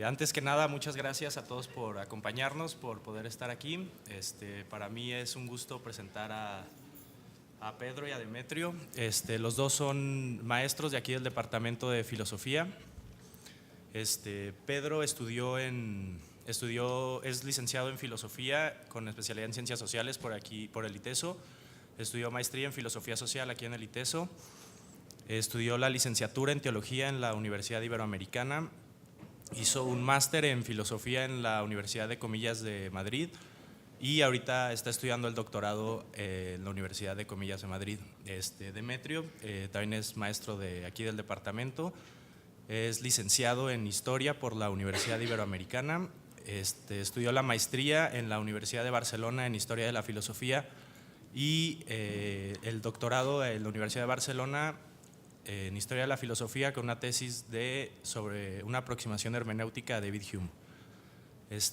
Antes que nada, muchas gracias a todos por acompañarnos, por poder estar aquí. Para mí es un gusto presentar a Pedro y a Demetrio. Los dos son maestros de aquí del Departamento de Filosofía. Pedro es licenciado en Filosofía con especialidad en Ciencias Sociales por el ITESO. Estudió maestría en Filosofía Social aquí en el ITESO. Estudió la licenciatura en Teología en la Universidad Iberoamericana. Hizo un máster en Filosofía en la Universidad de Comillas de Madrid y ahorita está estudiando el doctorado en la Universidad de Comillas de Madrid. Demetrio también es maestro de aquí del departamento, es licenciado en Historia por la Universidad Iberoamericana, estudió la maestría en la Universidad de Barcelona en Historia de la Filosofía y el doctorado en la Universidad de Barcelona en Historia de la Filosofía con una tesis sobre una aproximación hermenéutica a David Hume.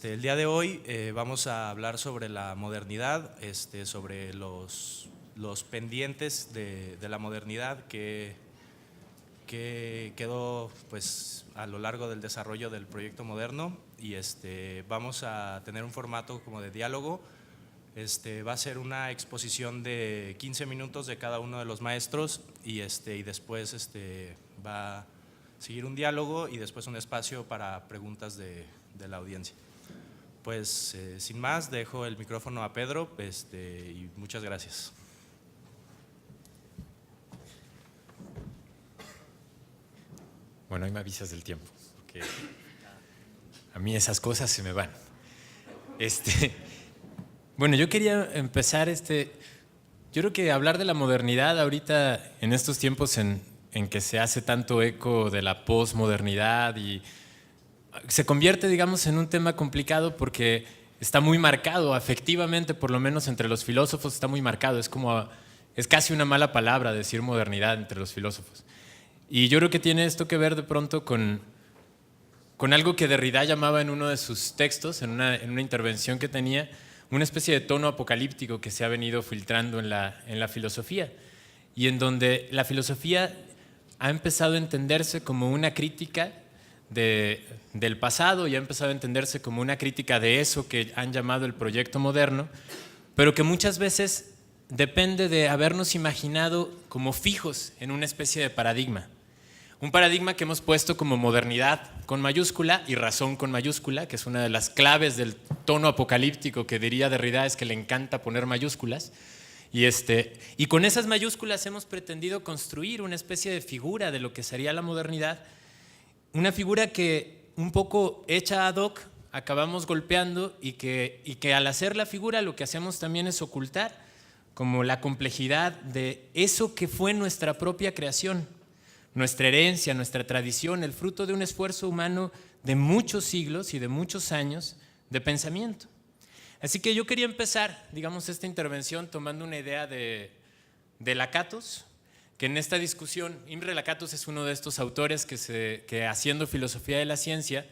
El día de hoy vamos a hablar sobre la modernidad, sobre los pendientes de la modernidad que quedó pues, a lo largo del desarrollo del proyecto moderno y vamos a tener un formato como de diálogo. Va a ser una exposición de 15 minutos de cada uno de los maestros y después va a seguir un diálogo y después un espacio para preguntas de la audiencia. Pues sin más, dejo el micrófono a Pedro y muchas gracias. Bueno, ahí me avisas del tiempo, porque a mí esas cosas se me van. Bueno, yo quería empezar yo creo que hablar de la modernidad ahorita en estos tiempos en que se hace tanto eco de la posmodernidad y se convierte, digamos, en un tema complicado porque está muy marcado, afectivamente, por lo menos entre los filósofos está muy marcado, es casi una mala palabra decir modernidad entre los filósofos. Y yo creo que tiene esto que ver de pronto con algo que Derrida llamaba en uno de sus textos, en una intervención que tenía, una especie de tono apocalíptico que se ha venido filtrando en la filosofía y en donde la filosofía ha empezado a entenderse como una crítica del pasado y ha empezado a entenderse como una crítica de eso que han llamado el proyecto moderno, pero que muchas veces depende de habernos imaginado como fijos en una especie de paradigma. Un paradigma que hemos puesto como modernidad con mayúscula y razón con mayúscula, que es una de las claves del tono apocalíptico que diría Derrida, es que le encanta poner mayúsculas. Y con esas mayúsculas hemos pretendido construir una especie de figura de lo que sería la modernidad, una figura que un poco hecha ad hoc acabamos golpeando y que al hacer la figura lo que hacemos también es ocultar como la complejidad de eso que fue nuestra propia creación, nuestra herencia, nuestra tradición, el fruto de un esfuerzo humano de muchos siglos y de muchos años de pensamiento. Así que yo quería empezar, digamos, esta intervención tomando una idea de Lakatos, que en esta discusión, Imre Lakatos es uno de estos autores que haciendo filosofía de la ciencia,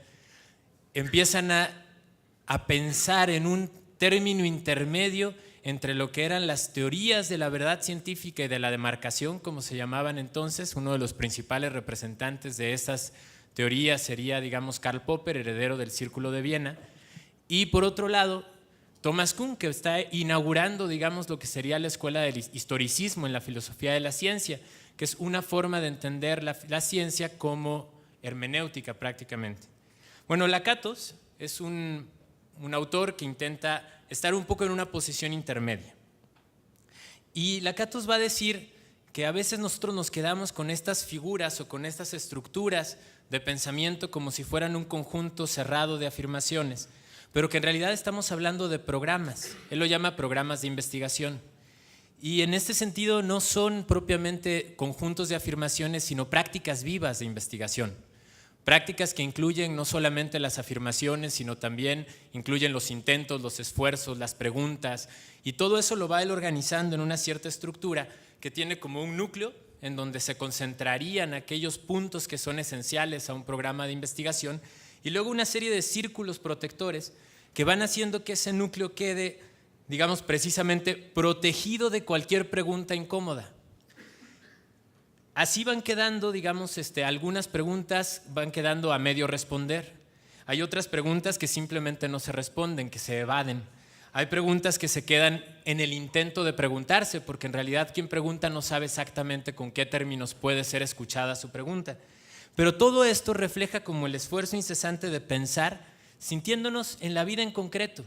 empiezan a pensar en un término intermedio entre lo que eran las teorías de la verdad científica y de la demarcación, como se llamaban entonces. Uno de los principales representantes de esas teorías sería, digamos, Karl Popper, heredero del Círculo de Viena. Y por otro lado, Thomas Kuhn, que está inaugurando, digamos, lo que sería la escuela del historicismo en la filosofía de la ciencia, que es una forma de entender la ciencia como hermenéutica prácticamente. Bueno, Lakatos es un autor que intenta estar un poco en una posición intermedia. Y Lakatos va a decir que a veces nosotros nos quedamos con estas figuras o con estas estructuras de pensamiento como si fueran un conjunto cerrado de afirmaciones, pero que en realidad estamos hablando de programas. Él lo llama programas de investigación. Y en este sentido no son propiamente conjuntos de afirmaciones, sino prácticas vivas de investigación. Prácticas que incluyen no solamente las afirmaciones, sino también incluyen los intentos, los esfuerzos, las preguntas, y todo eso lo va él organizando en una cierta estructura que tiene como un núcleo en donde se concentrarían aquellos puntos que son esenciales a un programa de investigación y luego una serie de círculos protectores que van haciendo que ese núcleo quede, digamos, precisamente protegido de cualquier pregunta incómoda. Así van quedando, digamos, algunas preguntas van quedando a medio responder Hay otras preguntas que simplemente no se responden, que se evaden. Hay preguntas que se quedan en el intento de preguntarse, porque en realidad quien pregunta no sabe exactamente con qué términos puede ser escuchada su pregunta. Pero todo esto refleja como el esfuerzo incesante de pensar sintiéndonos en la vida en concreto.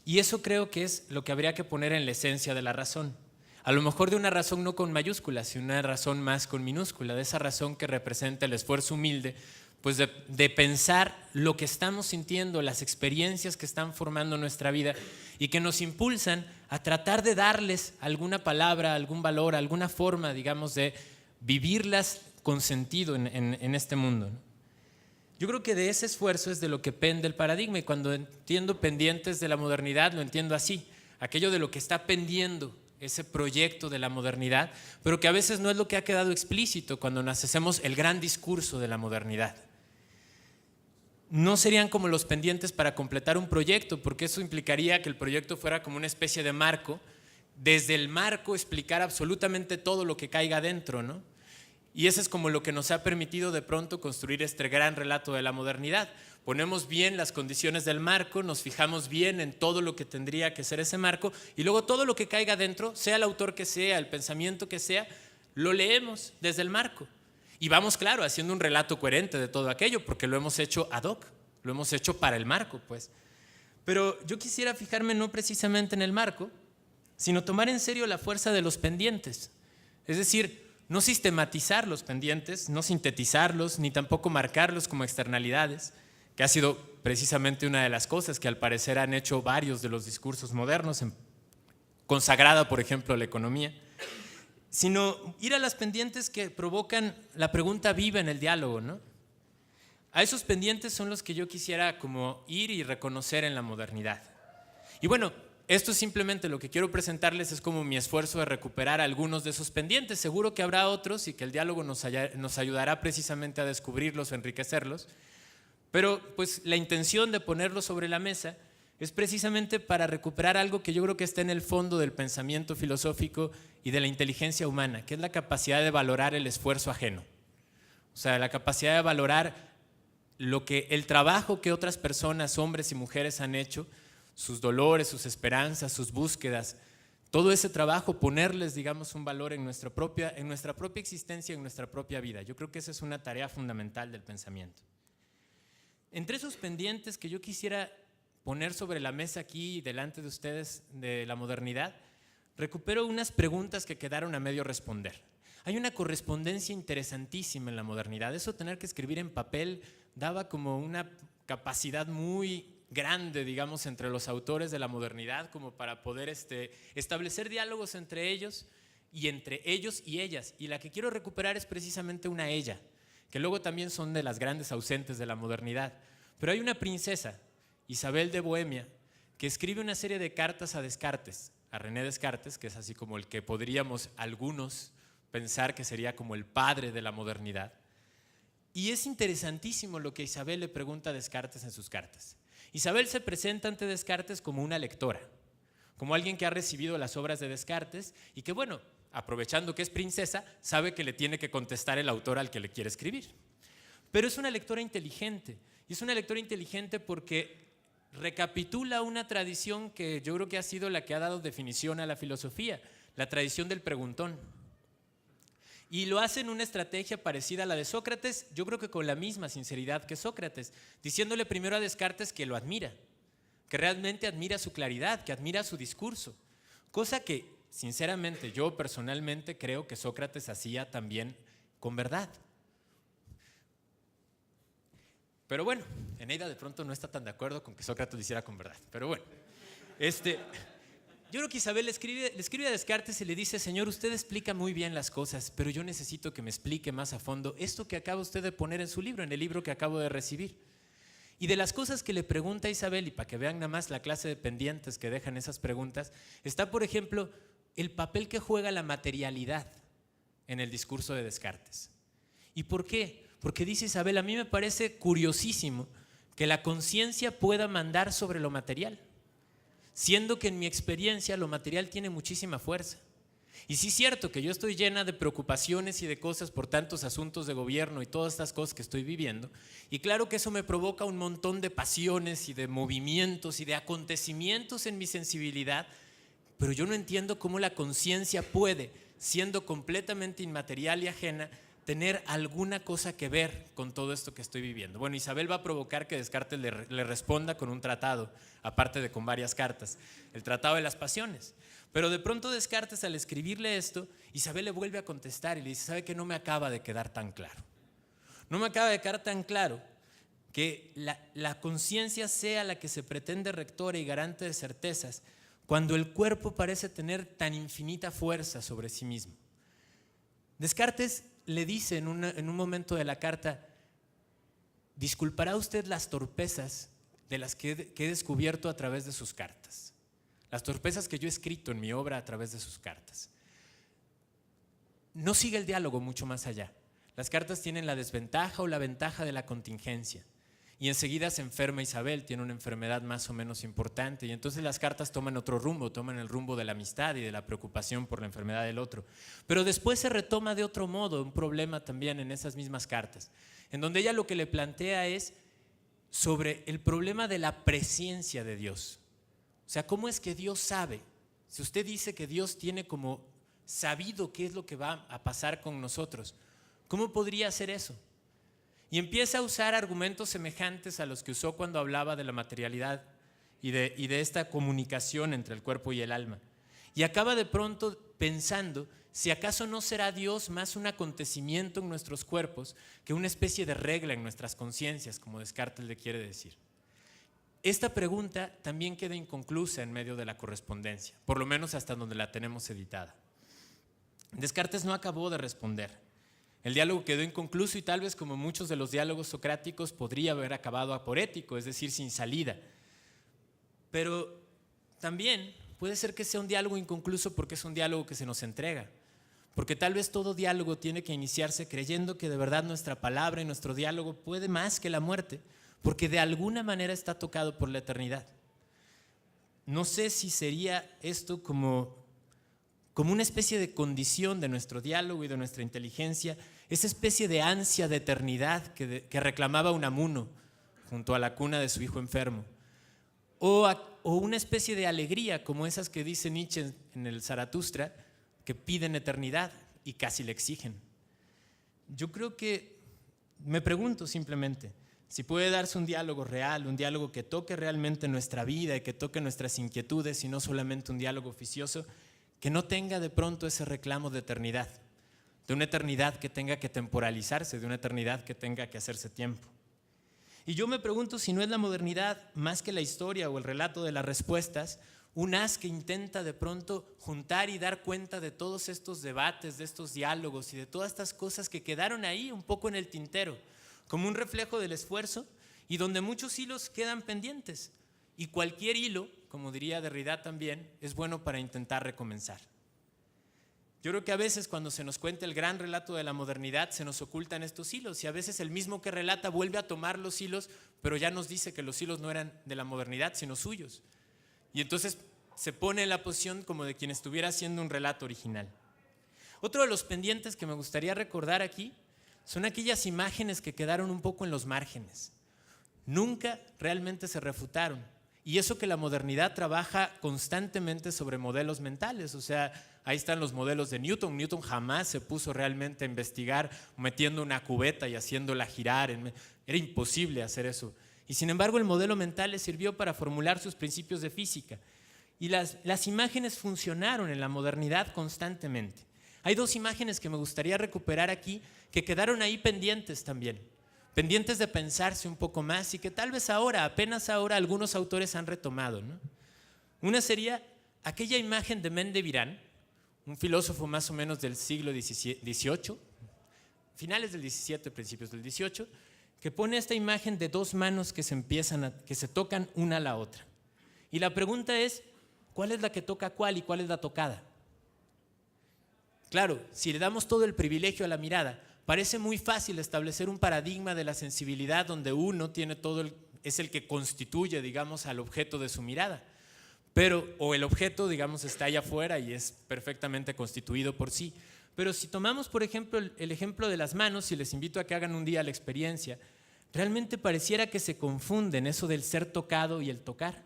Y eso creo que es lo que habría que poner en la esencia de la razón. A lo mejor de una razón no con mayúsculas, sino una razón más con minúscula, de esa razón que representa el esfuerzo humilde, pues de pensar lo que estamos sintiendo, las experiencias que están formando nuestra vida y que nos impulsan a tratar de darles alguna palabra, algún valor, alguna forma, digamos, de vivirlas con sentido en este mundo, ¿no? Yo creo que de ese esfuerzo es de lo que pende el paradigma, y cuando entiendo pendientes de la modernidad lo entiendo así, aquello de lo que está pendiendo ese proyecto de la modernidad, pero que a veces no es lo que ha quedado explícito cuando nos hacemos el gran discurso de la modernidad. No serían como los pendientes para completar un proyecto, porque eso implicaría que el proyecto fuera como una especie de marco, desde el marco explicar absolutamente todo lo que caiga dentro, ¿no? Y eso es como lo que nos ha permitido de pronto construir este gran relato de la modernidad. Ponemos bien las condiciones del marco, nos fijamos bien en todo lo que tendría que ser ese marco, y luego todo lo que caiga dentro, sea el autor que sea, el pensamiento que sea, lo leemos desde el marco. Y vamos, claro, haciendo un relato coherente de todo aquello, porque lo hemos hecho ad hoc, lo hemos hecho para el marco, pues. Pero yo quisiera fijarme no precisamente en el marco, sino tomar en serio la fuerza de los pendientes. Es decir, no sistematizar los pendientes, no sintetizarlos, ni tampoco marcarlos como externalidades, que ha sido precisamente una de las cosas que al parecer han hecho varios de los discursos modernos, consagrada, por ejemplo, la economía, sino ir a las pendientes que provocan la pregunta viva en el diálogo, ¿no? A esos pendientes son los que yo quisiera como ir y reconocer en la modernidad. Y bueno, esto simplemente lo que quiero presentarles es como mi esfuerzo de recuperar algunos de esos pendientes. Seguro que habrá otros y que el diálogo nos ayudará precisamente a descubrirlos, a enriquecerlos. Pero pues la intención de ponerlos sobre la mesa es precisamente para recuperar algo que yo creo que está en el fondo del pensamiento filosófico y de la inteligencia humana, que es la capacidad de valorar el esfuerzo ajeno. O sea, la capacidad de valorar el trabajo que otras personas, hombres y mujeres, han hecho, sus dolores, sus esperanzas, sus búsquedas, todo ese trabajo, ponerles, digamos, un valor en nuestra propia existencia, en nuestra propia vida. Yo creo que esa es una tarea fundamental del pensamiento. Entre esos pendientes que yo quisiera poner sobre la mesa aquí delante de ustedes de la modernidad, recupero unas preguntas que quedaron a medio responder. Hay una correspondencia interesantísima en la modernidad. Eso, tener que escribir en papel, daba como una capacidad muy grande, digamos, entre los autores de la modernidad, como para poder establecer diálogos entre ellos y ellas. Y la que quiero recuperar es precisamente una ella, que luego también son de las grandes ausentes de la modernidad. Pero hay una princesa, Isabel de Bohemia, que escribe una serie de cartas a Descartes, a René Descartes, que es así como el que podríamos algunos pensar que sería como el padre de la modernidad. Y es interesantísimo lo que Isabel le pregunta a Descartes en sus cartas. Isabel se presenta ante Descartes como una lectora, como alguien que ha recibido las obras de Descartes y que, bueno, aprovechando que es princesa, sabe que le tiene que contestar el autor al que le quiere escribir. Pero es una lectora inteligente, y es una lectora inteligente porque recapitula una tradición que yo creo que ha sido la que ha dado definición a la filosofía, la tradición del preguntón. Y lo hace en una estrategia parecida a la de Sócrates, yo creo que con la misma sinceridad que Sócrates, diciéndole primero a Descartes que lo admira, que realmente admira su claridad, que admira su discurso, cosa que sinceramente yo personalmente creo que Sócrates hacía también con verdad. Pero bueno, Eneida de pronto no está tan de acuerdo con que Sócrates lo hiciera con verdad, pero bueno. Yo creo que Isabel le escribe a Descartes y le dice: Señor, usted explica muy bien las cosas, pero yo necesito que me explique más a fondo esto que acaba usted de poner en su libro, en el libro que acabo de recibir. Y de las cosas que le pregunta a Isabel, y para que vean nada más la clase de pendientes que dejan esas preguntas, está, por ejemplo, el papel que juega la materialidad en el discurso de Descartes. ¿Y por qué? Porque dice Isabel: a mí me parece curiosísimo que la conciencia pueda mandar sobre lo material, siendo que en mi experiencia lo material tiene muchísima fuerza. Y sí es cierto que yo estoy llena de preocupaciones y de cosas por tantos asuntos de gobierno y todas estas cosas que estoy viviendo. Y claro que eso me provoca un montón de pasiones y de movimientos y de acontecimientos en mi sensibilidad, pero yo no entiendo cómo la conciencia puede, siendo completamente inmaterial y ajena, tener alguna cosa que ver con todo esto que estoy viviendo. Bueno, Isabel va a provocar que Descartes le responda con un tratado, aparte de con varias cartas, el Tratado de las Pasiones. Pero de pronto Descartes, al escribirle esto, Isabel le vuelve a contestar y le dice: ¿sabe qué? No me acaba de quedar tan claro. No me acaba de quedar tan claro que la conciencia sea la que se pretende rectora y garante de certezas, cuando el cuerpo parece tener tan infinita fuerza sobre sí mismo. Descartes le dice en un momento de la carta: disculpará usted las torpezas de las que he descubierto a través de sus cartas, las torpezas que yo he escrito en mi obra a través de sus cartas. No sigue el diálogo mucho más allá. Las cartas tienen la desventaja o la ventaja de la contingencia. Y enseguida se enferma Isabel, tiene una enfermedad más o menos importante, y entonces las cartas toman otro rumbo, toman el rumbo de la amistad y de la preocupación por la enfermedad del otro. Pero después se retoma de otro modo un problema también en esas mismas cartas, en donde ella lo que le plantea es sobre el problema de la presciencia de Dios. O sea, ¿cómo es que Dios sabe? Si usted dice que Dios tiene como sabido qué es lo que va a pasar con nosotros, ¿cómo podría hacer eso? Y empieza a usar argumentos semejantes a los que usó cuando hablaba de la materialidad y de esta comunicación entre el cuerpo y el alma. Y acaba de pronto pensando si acaso no será Dios más un acontecimiento en nuestros cuerpos que una especie de regla en nuestras conciencias, como Descartes le quiere decir. Esta pregunta también queda inconclusa en medio de la correspondencia, por lo menos hasta donde la tenemos editada. Descartes no acabó de responder. El diálogo quedó inconcluso y tal vez, como muchos de los diálogos socráticos, podría haber acabado aporético, es decir, sin salida. Pero también puede ser que sea un diálogo inconcluso porque es un diálogo que se nos entrega. Porque tal vez todo diálogo tiene que iniciarse creyendo que de verdad nuestra palabra y nuestro diálogo puede más que la muerte, porque de alguna manera está tocado por la eternidad. No sé si sería esto como una especie de condición de nuestro diálogo y de nuestra inteligencia, esa especie de ansia de eternidad que reclamaba Unamuno junto a la cuna de su hijo enfermo, o una especie de alegría como esas que dice Nietzsche en el Zaratustra, que piden eternidad y casi le exigen. Yo creo que, me pregunto simplemente, si puede darse un diálogo real, un diálogo que toque realmente nuestra vida y que toque nuestras inquietudes y no solamente un diálogo oficioso, que no tenga de pronto ese reclamo de eternidad, de una eternidad que tenga que temporalizarse, de una eternidad que tenga que hacerse tiempo. Y yo me pregunto si no es la modernidad, más que la historia o el relato de las respuestas, un haz que intenta de pronto juntar y dar cuenta de todos estos debates, de estos diálogos y de todas estas cosas que quedaron ahí un poco en el tintero, como un reflejo del esfuerzo y donde muchos hilos quedan pendientes. Y cualquier hilo, como diría Derrida también, es bueno para intentar recomenzar. Yo creo que a veces cuando se nos cuenta el gran relato de la modernidad se nos ocultan estos hilos y a veces el mismo que relata vuelve a tomar los hilos, pero ya nos dice que los hilos no eran de la modernidad sino suyos. Y entonces se pone en la posición como de quien estuviera haciendo un relato original. Otro de los pendientes que me gustaría recordar aquí son aquellas imágenes que quedaron un poco en los márgenes. Nunca realmente se refutaron. Y eso que la modernidad trabaja constantemente sobre modelos mentales, o sea, ahí están los modelos de Newton. Newton jamás se puso realmente a investigar metiendo una cubeta y haciéndola girar, era imposible hacer eso. Y sin embargo el modelo mental le sirvió para formular sus principios de física. Y las imágenes funcionaron en la modernidad constantemente. Hay dos imágenes que me gustaría recuperar aquí que quedaron ahí pendientes también. Pendientes de pensarse un poco más y que tal vez ahora, apenas ahora, algunos autores han retomado, ¿no? Una sería aquella imagen de Mendevirán, un filósofo más o menos del siglo XVIII, finales del XVII, principios del XVIII, que pone esta imagen de dos manos que se tocan una a la otra. Y la pregunta es, ¿cuál es la que toca cuál y cuál es la tocada? Claro, si le damos todo el privilegio a la mirada, parece muy fácil establecer un paradigma de la sensibilidad donde uno tiene es el que constituye, digamos, al objeto de su mirada. o el objeto, digamos, está allá afuera y es perfectamente constituido por sí. Pero si tomamos, por ejemplo, el ejemplo de las manos, y les invito a que hagan un día la experiencia, realmente pareciera que se confunden eso del ser tocado y el tocar.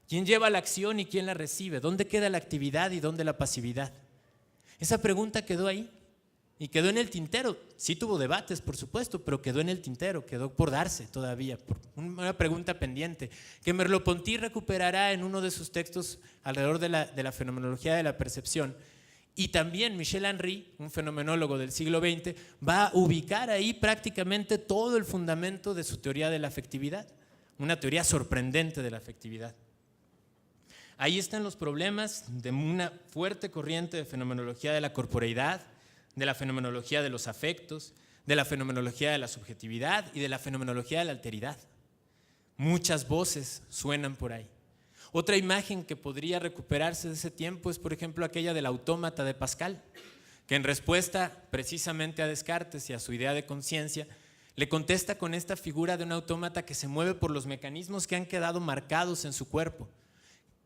¿Quién lleva la acción y quién la recibe? ¿Dónde queda la actividad y dónde la pasividad? Esa pregunta quedó ahí y quedó en el tintero. Sí tuvo debates, por supuesto, pero quedó en el tintero, quedó por darse todavía, por una pregunta pendiente, que Merleau-Ponty recuperará en uno de sus textos alrededor de la fenomenología de la percepción. Y también Michel Henry, un fenomenólogo del siglo XX, va a ubicar ahí prácticamente todo el fundamento de su teoría de la afectividad, una teoría sorprendente de la afectividad. Ahí están los problemas de una fuerte corriente de fenomenología de la corporeidad, de la fenomenología de los afectos, de la fenomenología de la subjetividad y de la fenomenología de la alteridad. Muchas voces suenan por ahí. Otra imagen que podría recuperarse de ese tiempo es, por ejemplo, aquella del autómata de Pascal, que en respuesta precisamente a Descartes y a su idea de conciencia, le contesta con esta figura de un autómata que se mueve por los mecanismos que han quedado marcados en su cuerpo.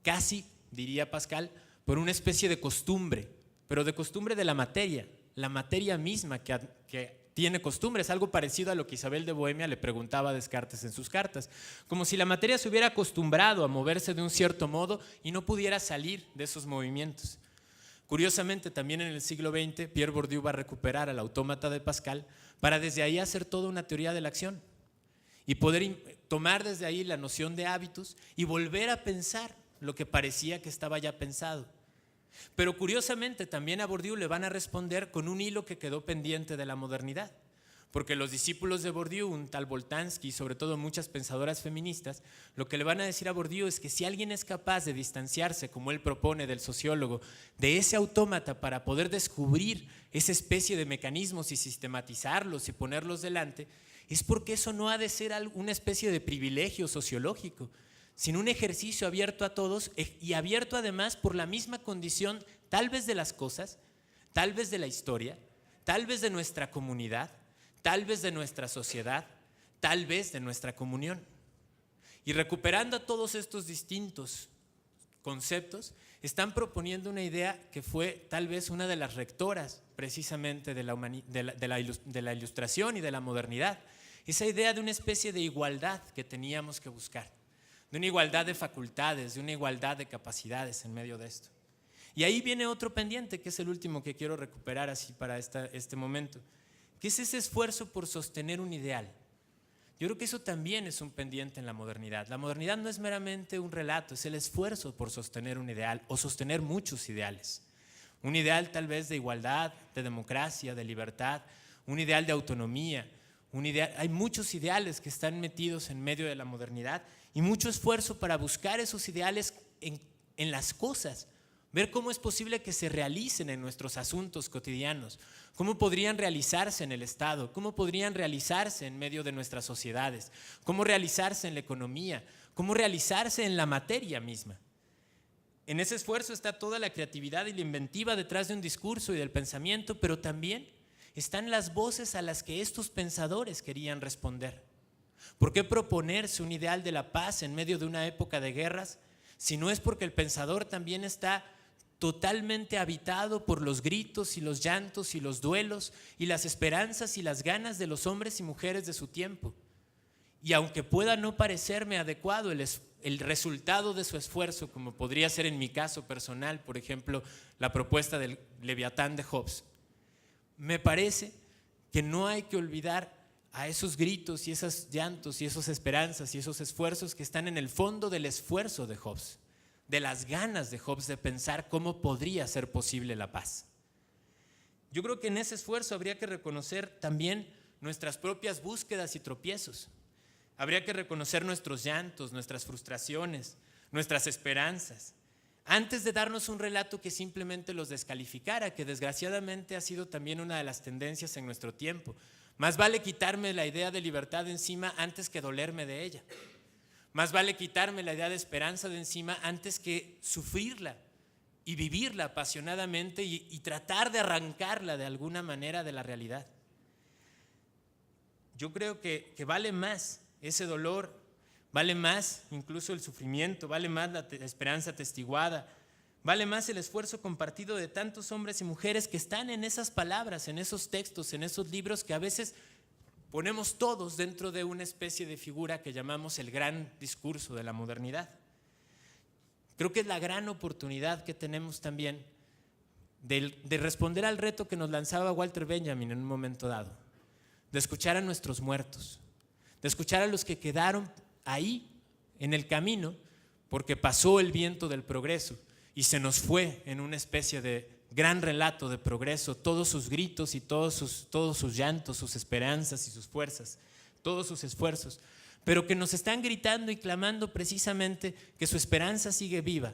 Casi, diría Pascal, por una especie de costumbre, pero de costumbre de la materia misma que tiene costumbres, algo parecido a lo que Isabel de Bohemia le preguntaba a Descartes en sus cartas, como si la materia se hubiera acostumbrado a moverse de un cierto modo y no pudiera salir de esos movimientos. Curiosamente, también en el siglo XX, Pierre Bourdieu va a recuperar al autómata de Pascal para desde ahí hacer toda una teoría de la acción y poder tomar desde ahí la noción de hábitos y volver a pensar lo que parecía que estaba ya pensado. Pero curiosamente también a Bourdieu le van a responder con un hilo que quedó pendiente de la modernidad, porque los discípulos de Bourdieu, un tal Boltanski y sobre todo muchas pensadoras feministas, lo que le van a decir a Bourdieu es que si alguien es capaz de distanciarse, como él propone del sociólogo, de ese autómata para poder descubrir esa especie de mecanismos y sistematizarlos y ponerlos delante, es porque eso no ha de ser una especie de privilegio sociológico, sino un ejercicio abierto a todos y abierto además por la misma condición tal vez de las cosas, tal vez de la historia, tal vez de nuestra comunidad, tal vez de nuestra sociedad, tal vez de nuestra comunión. Y recuperando a todos estos distintos conceptos, están proponiendo una idea que fue tal vez una de las rectoras precisamente de la Ilustración y de la modernidad, esa idea de una especie de igualdad que teníamos que buscar, de una igualdad de facultades, de una igualdad de capacidades en medio de esto. Y ahí viene otro pendiente, que es el último que quiero recuperar así para este momento, que es ese esfuerzo por sostener un ideal. Yo creo que eso también es un pendiente en la modernidad. La modernidad no es meramente un relato, es el esfuerzo por sostener un ideal o sostener muchos ideales. Un ideal tal vez de igualdad, de democracia, de libertad, un ideal de autonomía, hay muchos ideales que están metidos en medio de la modernidad y mucho esfuerzo para buscar esos ideales en las cosas, ver cómo es posible que se realicen en nuestros asuntos cotidianos, cómo podrían realizarse en el Estado, cómo podrían realizarse en medio de nuestras sociedades, cómo realizarse en la economía, cómo realizarse en la materia misma. En ese esfuerzo está toda la creatividad y la inventiva detrás de un discurso y del pensamiento, pero también están las voces a las que estos pensadores querían responder. ¿Por qué proponerse un ideal de la paz en medio de una época de guerras, si no es porque el pensador también está totalmente habitado por los gritos y los llantos y los duelos y las esperanzas y las ganas de los hombres y mujeres de su tiempo? Y aunque pueda no parecerme adecuado el resultado de su esfuerzo, como podría ser en mi caso personal, por ejemplo, la propuesta del Leviatán de Hobbes, me parece que no hay que olvidar a esos gritos y esos llantos y esas esperanzas y esos esfuerzos que están en el fondo del esfuerzo de Hobbes, de las ganas de Hobbes de pensar cómo podría ser posible la paz. Yo creo que en ese esfuerzo habría que reconocer también nuestras propias búsquedas y tropiezos. Habría que reconocer nuestros llantos, nuestras frustraciones, nuestras esperanzas, antes de darnos un relato que simplemente los descalificara, que desgraciadamente ha sido también una de las tendencias en nuestro tiempo. Más vale quitarme la idea de libertad de encima antes que dolerme de ella. Más vale quitarme la idea de esperanza de encima antes que sufrirla y vivirla apasionadamente y tratar de arrancarla de alguna manera de la realidad. Yo creo que vale más ese dolor, vale más incluso el sufrimiento, vale más la esperanza atestiguada, vale más el esfuerzo compartido de tantos hombres y mujeres que están en esas palabras, en esos textos, en esos libros que a veces ponemos todos dentro de una especie de figura que llamamos el gran discurso de la modernidad. Creo que es la gran oportunidad que tenemos también de responder al reto que nos lanzaba Walter Benjamin en un momento dado, de escuchar a nuestros muertos, de escuchar a los que quedaron ahí en el camino porque pasó el viento del progreso y se nos fue en una especie de gran relato de progreso todos sus gritos y todos sus llantos, sus esperanzas y sus fuerzas, todos sus esfuerzos, pero que nos están gritando y clamando precisamente que su esperanza sigue viva,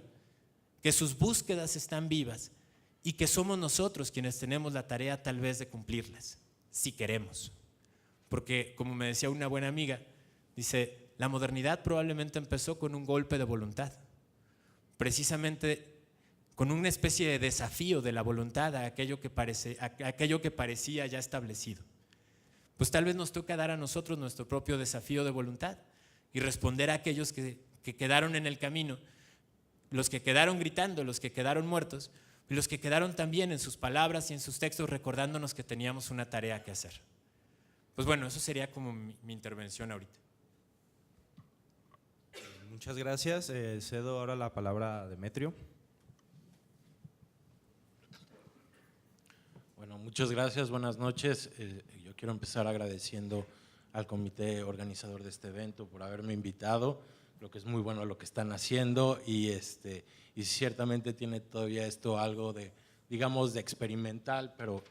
que sus búsquedas están vivas y que somos nosotros quienes tenemos la tarea tal vez de cumplirlas, si queremos. Porque, como me decía una buena amiga, dice, la modernidad probablemente empezó con un golpe de voluntad, precisamente con una especie de desafío de la voluntad a aquello que parecía ya establecido. Pues tal vez nos toca dar a nosotros nuestro propio desafío de voluntad y responder a aquellos que quedaron en el camino, los que quedaron gritando, los que quedaron muertos, y los que quedaron también en sus palabras y en sus textos recordándonos que teníamos una tarea que hacer. Pues bueno, eso sería como mi intervención ahorita. Muchas gracias. Cedo ahora la palabra a Demetrio. Bueno, muchas gracias, buenas noches. Yo quiero empezar agradeciendo al comité organizador de este evento por haberme invitado. Creo que es muy bueno lo que están haciendo y ciertamente tiene todavía esto algo de, digamos, de experimental, pero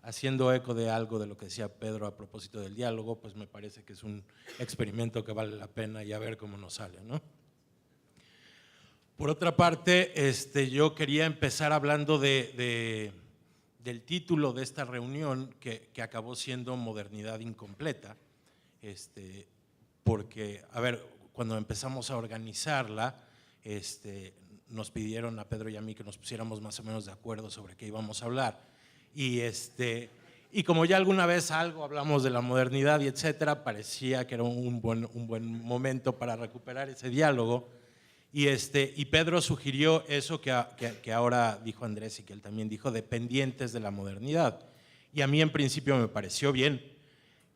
haciendo eco de algo de lo que decía Pedro a propósito del diálogo, pues me parece que es un experimento que vale la pena y a ver cómo nos sale, ¿no? Por otra parte, yo quería empezar hablando del título de esta reunión que acabó siendo Modernidad Incompleta, porque, a ver, cuando empezamos a organizarla, nos pidieron a Pedro y a mí que nos pusiéramos más o menos de acuerdo sobre qué íbamos a hablar. Y como ya alguna vez algo hablamos de la modernidad y etcétera, parecía que era un buen momento para recuperar ese diálogo. Y Pedro sugirió eso que ahora dijo Andrés y que él también dijo, de pendientes de la modernidad. Y a mí en principio me pareció bien.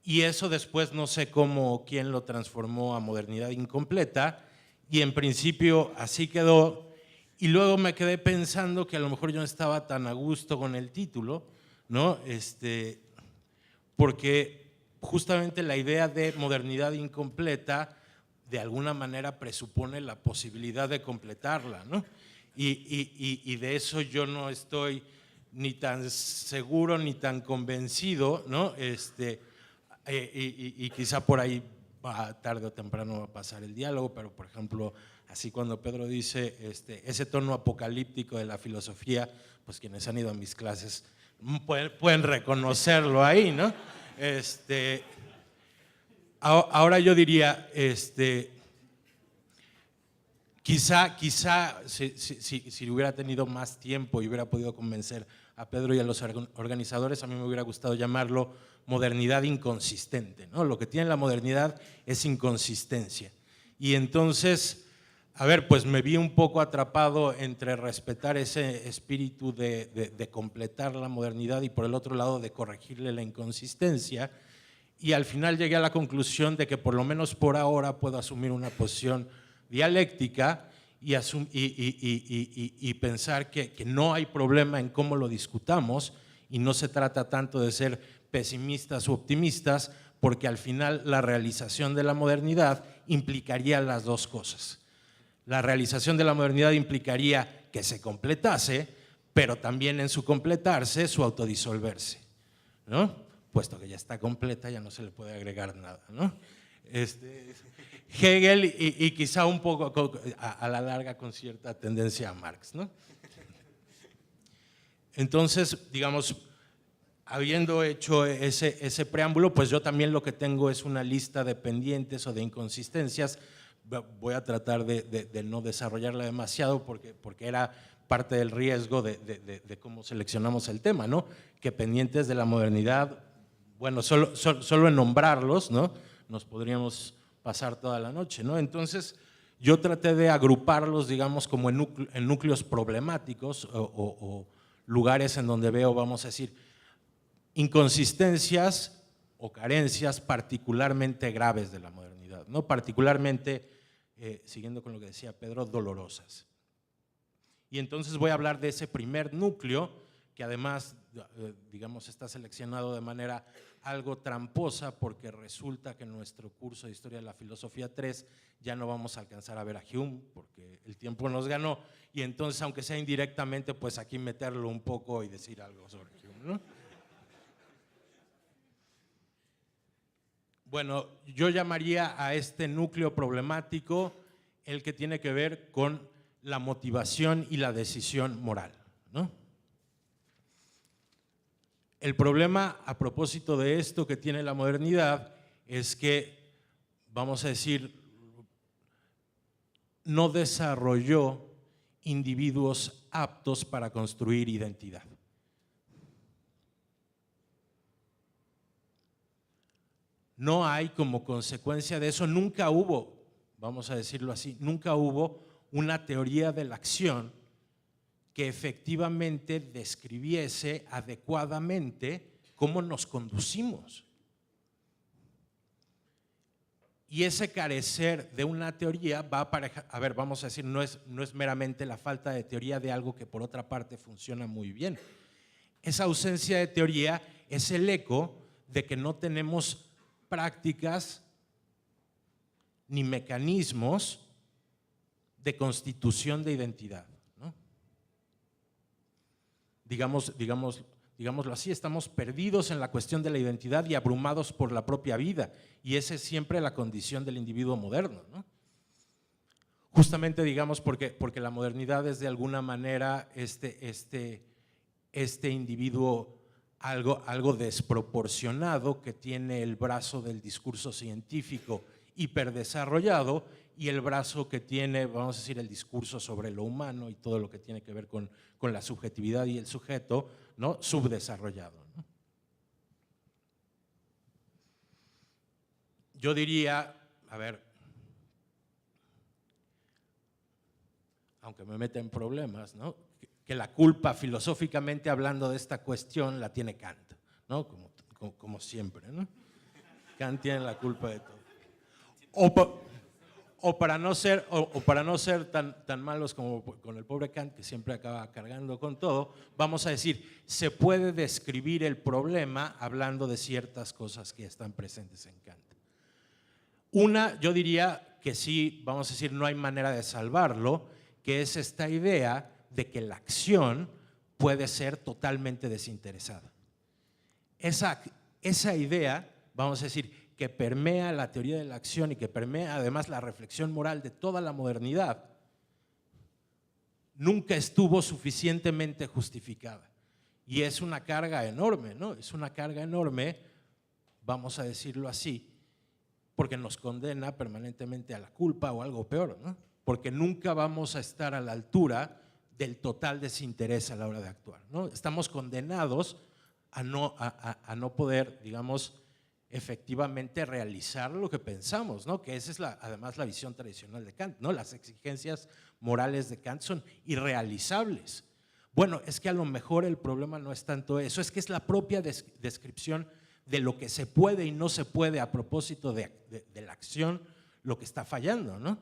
Y eso después no sé quién lo transformó a modernidad incompleta, y en principio así quedó. Y luego me quedé pensando que a lo mejor yo no estaba tan a gusto con el título, ¿no? Porque justamente la idea de modernidad incompleta de alguna manera presupone la posibilidad de completarla, ¿no? Y de eso yo no estoy ni tan seguro ni tan convencido, ¿no? Y quizá por ahí tarde o temprano va a pasar el diálogo, pero por ejemplo, así cuando Pedro dice ese tono apocalíptico de la filosofía, pues quienes han ido a mis clases pueden reconocerlo ahí, ¿no? Ahora yo diría, quizá si hubiera tenido más tiempo y hubiera podido convencer a Pedro y a los organizadores, a mí me hubiera gustado llamarlo modernidad inconsistente, ¿no? Lo que tiene la modernidad es inconsistencia. Y entonces, a ver, pues me vi un poco atrapado entre respetar ese espíritu de completar la modernidad y por el otro lado de corregirle la inconsistencia, y al final llegué a la conclusión de que por lo menos por ahora puedo asumir una posición dialéctica y pensar que no hay problema en cómo lo discutamos y no se trata tanto de ser pesimistas u optimistas, porque al final la realización de la modernidad implicaría las dos cosas. La realización de la modernidad implicaría que se completase, pero también en su completarse su autodisolverse, ¿no? Puesto que ya está completa, ya no se le puede agregar nada, ¿no? Hegel y quizá un poco a la larga con cierta tendencia a Marx, ¿no? Entonces, digamos, habiendo hecho ese preámbulo, pues yo también lo que tengo es una lista de pendientes o de inconsistencias. Voy a tratar de no desarrollarla demasiado porque era parte del riesgo de cómo seleccionamos el tema, ¿no? Que pendientes de la modernidad, bueno, solo en nombrarlos, ¿no? Nos podríamos pasar toda la noche, ¿no? Entonces, yo traté de agruparlos, digamos, como en núcleos problemáticos o lugares en donde veo, vamos a decir, inconsistencias o carencias particularmente graves de la modernidad, ¿no? Particularmente, siguiendo con lo que decía Pedro, dolorosas. Y entonces voy a hablar de ese primer núcleo, que además, digamos, está seleccionado de manera algo tramposa, porque resulta que en nuestro curso de Historia de la Filosofía 3 ya no vamos a alcanzar a ver a Hume, porque el tiempo nos ganó, y entonces, aunque sea indirectamente, pues aquí meterlo un poco y decir algo sobre Hume, ¿no? Bueno, yo llamaría a este núcleo problemático el que tiene que ver con la motivación y la decisión moral, ¿no? El problema a propósito de esto que tiene la modernidad es que, vamos a decir, no desarrolló individuos aptos para construir identidad. No hay, como consecuencia de eso, nunca hubo, vamos a decirlo así, nunca hubo una teoría de la acción que efectivamente describiese adecuadamente cómo nos conducimos. Y ese carecer de una teoría va a ver, vamos a decir, no es meramente la falta de teoría de algo que por otra parte funciona muy bien. Esa ausencia de teoría es el eco de que no tenemos prácticas ni mecanismos de constitución de identidad, ¿no? Digámoslo así, estamos perdidos en la cuestión de la identidad y abrumados por la propia vida, y esa es siempre la condición del individuo moderno, ¿no? Justamente, digamos, porque la modernidad es de alguna manera este individuo algo desproporcionado, que tiene el brazo del discurso científico hiperdesarrollado y el brazo que tiene, vamos a decir, el discurso sobre lo humano y todo lo que tiene que ver con la subjetividad y el sujeto, ¿no? Subdesarrollado, ¿no? Yo diría, a ver, aunque me meta en problemas, ¿no?, que la culpa, filosóficamente hablando, de esta cuestión la tiene Kant, ¿no? Como siempre, ¿no? Kant tiene la culpa de todo. O para no ser tan malos como con el pobre Kant, que siempre acaba cargando con todo, vamos a decir, se puede describir el problema hablando de ciertas cosas que están presentes en Kant. Una, yo diría que sí, vamos a decir, no hay manera de salvarlo, que es esta idea de que la acción puede ser totalmente desinteresada. Esa idea, vamos a decir, que permea la teoría de la acción y que permea además la reflexión moral de toda la modernidad, nunca estuvo suficientemente justificada. Y es una carga enorme, ¿no? Es una carga enorme, vamos a decirlo así, porque nos condena permanentemente a la culpa o algo peor, ¿no? Porque nunca vamos a estar a la altura del total desinterés a la hora de actuar, ¿no? Estamos condenados a no poder, digamos, efectivamente realizar lo que pensamos, ¿no? Que esa es además la visión tradicional de Kant, ¿no? Las exigencias morales de Kant son irrealizables. Bueno, es que a lo mejor el problema no es tanto eso, es que es la propia descripción de lo que se puede y no se puede a propósito de la acción lo que está fallando, ¿no?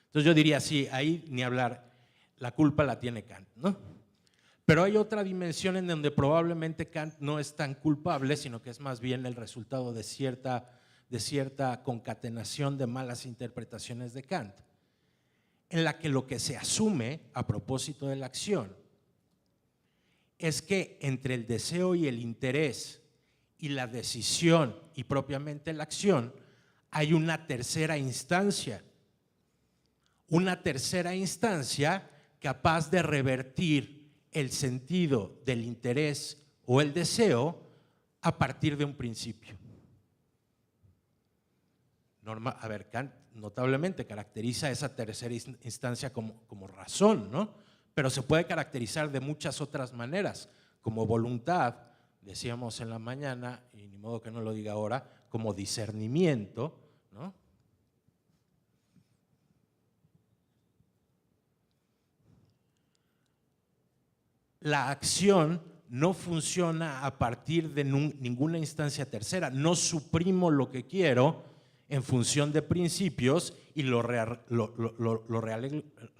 Entonces yo diría, sí, ahí ni hablar, la culpa la tiene Kant, ¿no? Pero hay otra dimensión en donde probablemente Kant no es tan culpable, sino que es más bien el resultado de cierta concatenación de malas interpretaciones de Kant, en la que lo que se asume a propósito de la acción es que entre el deseo y el interés y la decisión y propiamente la acción hay una tercera instancia capaz de revertir el sentido del interés o el deseo a partir de un principio. A ver, Kant notablemente caracteriza esa tercera instancia como razón, ¿no? Pero se puede caracterizar de muchas otras maneras, como voluntad, decíamos en la mañana, y ni modo que no lo diga ahora, como discernimiento, ¿no? la acción no funciona a partir de ninguna instancia tercera. No suprimo lo que quiero en función de principios y lo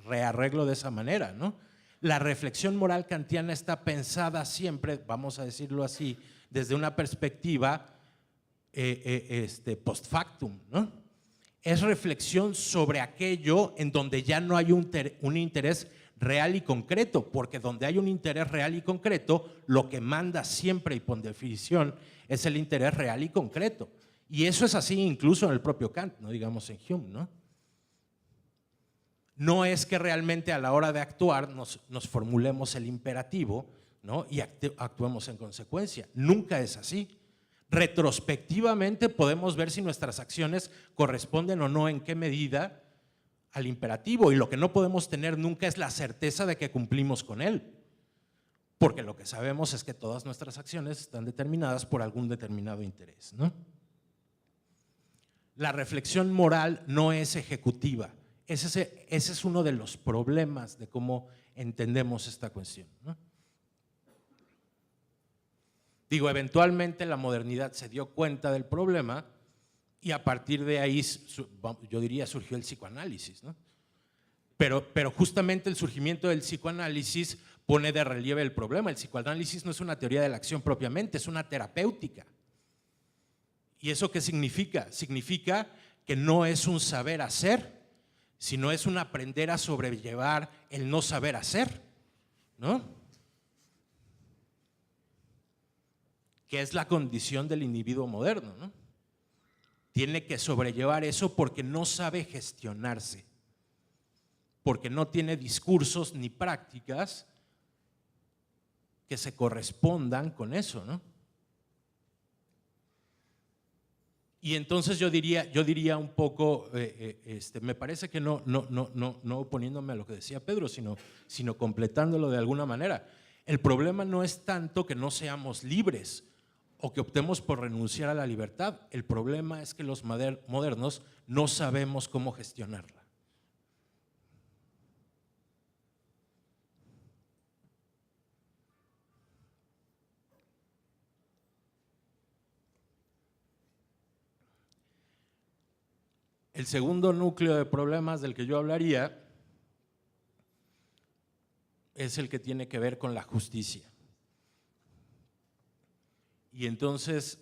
rearreglo de esa manera, ¿no? La reflexión moral kantiana está pensada siempre, vamos a decirlo así, desde una perspectiva post factum, ¿no? Es reflexión sobre aquello en donde ya no hay un interés real y concreto, porque donde hay un interés real y concreto, lo que manda siempre y por definición es el interés real y concreto. Y eso es así incluso en el propio Kant, no digamos en Hume, ¿no? No es que realmente a la hora de actuar nos formulemos el imperativo, ¿no? Y actuemos en consecuencia. Nunca es así. Retrospectivamente podemos ver si nuestras acciones corresponden o no, en qué medida, al imperativo, y lo que no podemos tener nunca es la certeza de que cumplimos con él, porque lo que sabemos es que todas nuestras acciones están determinadas por algún determinado interés, ¿no? La reflexión moral no es ejecutiva. Ese es uno de los problemas de cómo entendemos esta cuestión, ¿no? Digo, eventualmente la modernidad se dio cuenta del problema y a partir de ahí, yo diría, surgió el psicoanálisis, ¿no? Pero justamente el surgimiento del psicoanálisis pone de relieve el problema. El psicoanálisis no es una teoría de la acción propiamente, es una terapéutica. ¿Y eso qué significa? Significa que no es un saber hacer, sino es un aprender a sobrellevar el no saber hacer, ¿no? Que es la condición del individuo moderno, ¿no? Tiene que sobrellevar eso porque no sabe gestionarse, porque no tiene discursos ni prácticas que se correspondan con eso, ¿no? Y entonces yo diría un poco, me parece que no oponiéndome a lo que decía Pedro, sino completándolo de alguna manera. El problema no es tanto que no seamos libres o que optemos por renunciar a la libertad. El problema es que los modernos no sabemos cómo gestionarla. El segundo núcleo de problemas del que yo hablaría es el que tiene que ver con la justicia. Y entonces,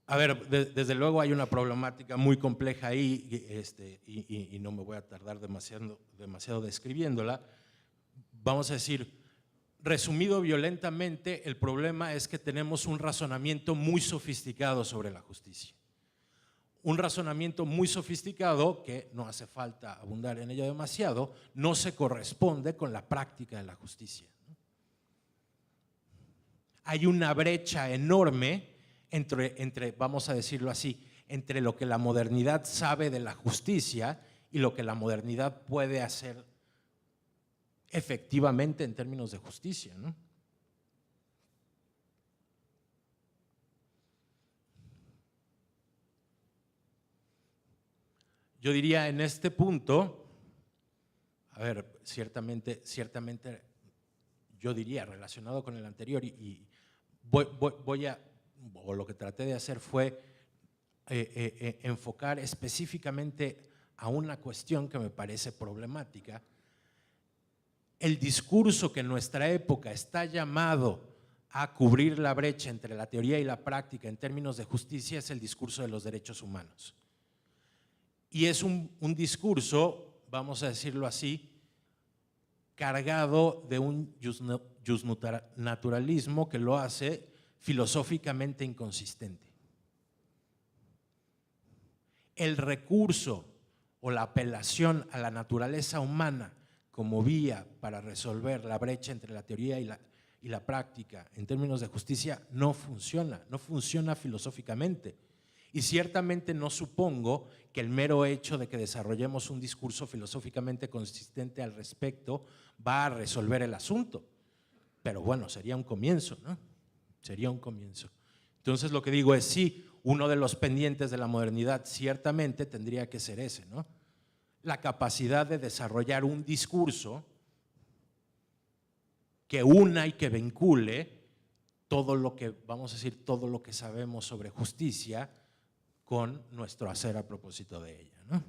a ver, desde luego hay una problemática muy compleja ahí, y no me voy a tardar demasiado describiéndola. Vamos a decir, resumido violentamente, el problema es que tenemos un razonamiento muy sofisticado sobre la justicia. Un razonamiento muy sofisticado, que no hace falta abundar en ello demasiado, no se corresponde con la práctica de la justicia. Hay una brecha enorme entre, vamos a decirlo así, entre lo que la modernidad sabe de la justicia y lo que la modernidad puede hacer efectivamente en términos de justicia, ¿no? Yo diría en este punto, a ver, ciertamente yo diría relacionado con el anterior y o lo que traté de hacer fue enfocar específicamente a una cuestión que me parece problemática. El discurso que en nuestra época está llamado a cubrir la brecha entre la teoría y la práctica en términos de justicia es el discurso de los derechos humanos. Y es un discurso, vamos a decirlo así, cargado de un justnaturalismo que lo hace filosóficamente inconsistente. El recurso o la apelación a la naturaleza humana como vía para resolver la brecha entre la teoría y la práctica en términos de justicia no funciona filosóficamente. Y ciertamente no supongo que el mero hecho de que desarrollemos un discurso filosóficamente consistente al respecto va a resolver el asunto. Pero bueno, sería un comienzo, ¿no? Sería un comienzo. Entonces lo que digo es sí, uno de los pendientes de la modernidad ciertamente tendría que ser ese, ¿no? La capacidad de desarrollar un discurso que una y que vincule todo lo que, vamos a decir, todo lo que sabemos sobre justicia con nuestro hacer a propósito de ella, ¿no?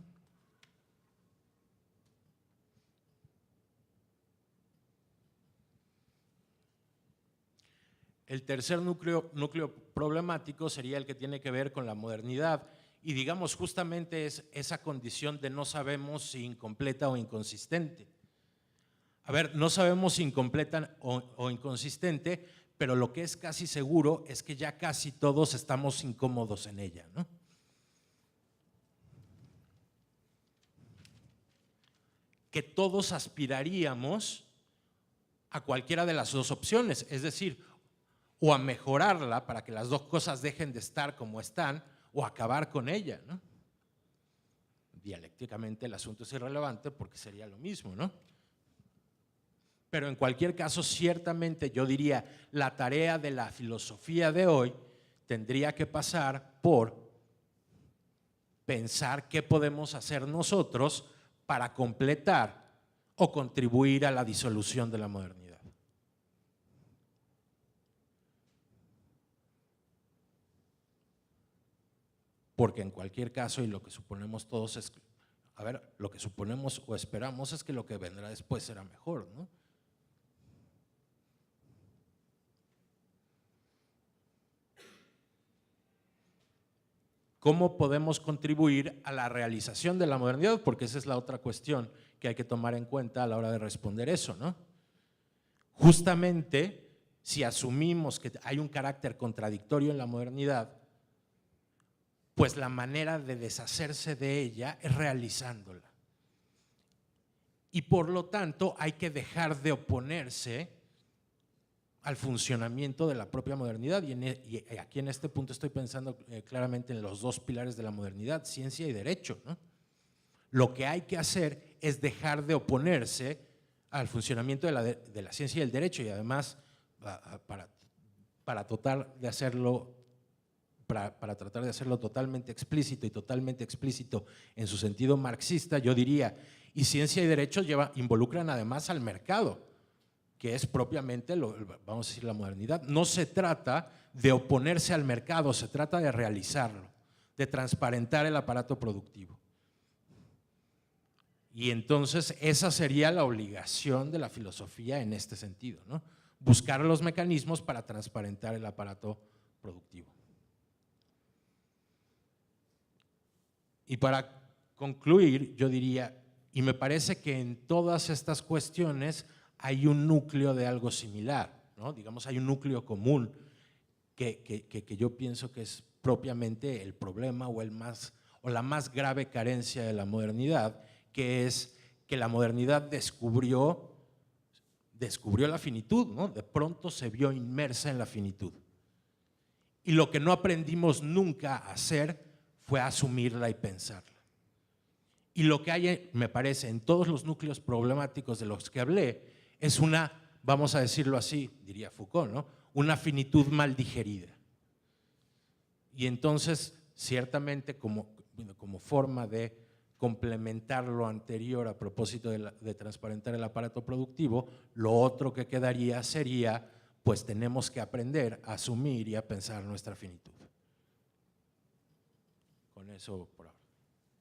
El tercer núcleo problemático sería el que tiene que ver con la modernidad y digamos justamente es esa condición de no sabemos si incompleta o inconsistente. A ver, no sabemos si incompleta o inconsistente, pero lo que es casi seguro es que ya casi todos estamos incómodos en ella, ¿no? Que todos aspiraríamos a cualquiera de las dos opciones, es decir, o a mejorarla para que las dos cosas dejen de estar como están, o acabar con ella, ¿no? Dialécticamente el asunto es irrelevante porque sería lo mismo, ¿no? Pero en cualquier caso, ciertamente yo diría, la tarea de la filosofía de hoy tendría que pasar por pensar qué podemos hacer nosotros para completar o contribuir a la disolución de la modernidad. Porque en cualquier caso, y lo que suponemos todos es, a ver, lo que suponemos o esperamos es que lo que vendrá después será mejor, ¿no? ¿Cómo podemos contribuir a la realización de la modernidad? Porque esa es la otra cuestión que hay que tomar en cuenta a la hora de responder eso, ¿no? Justamente, si asumimos que hay un carácter contradictorio en la modernidad, pues la manera de deshacerse de ella es realizándola. Y por lo tanto hay que dejar de oponerse al funcionamiento de la propia modernidad. Y aquí en este punto estoy pensando claramente en los dos pilares de la modernidad, ciencia y derecho, ¿no? Lo que hay que hacer es dejar de oponerse al funcionamiento de la ciencia y el derecho y además para tratar de hacerlo totalmente explícito y totalmente explícito en su sentido marxista, yo diría, y ciencia y derecho involucran además al mercado, que es propiamente, vamos a decir, la modernidad. No se trata de oponerse al mercado, se trata de realizarlo, de transparentar el aparato productivo. Y entonces esa sería la obligación de la filosofía en este sentido, ¿no? Buscar los mecanismos para transparentar el aparato productivo. Y para concluir, yo diría, y me parece que en todas estas cuestiones hay un núcleo de algo similar, ¿no? Digamos, hay un núcleo común que yo pienso que es propiamente el problema o la más grave carencia de la modernidad, que es que la modernidad descubrió la finitud, ¿no? De pronto se vio inmersa en la finitud. Y lo que no aprendimos nunca a hacer fue asumirla y pensarla. Y lo que hay, me parece, en todos los núcleos problemáticos de los que hablé, es una, vamos a decirlo así, diría Foucault, ¿no? Una finitud mal digerida. Y entonces, ciertamente, como forma de complementar lo anterior a propósito de transparentar el aparato productivo, lo otro que quedaría sería, pues tenemos que aprender a asumir y a pensar nuestra finitud. Con eso por ahora.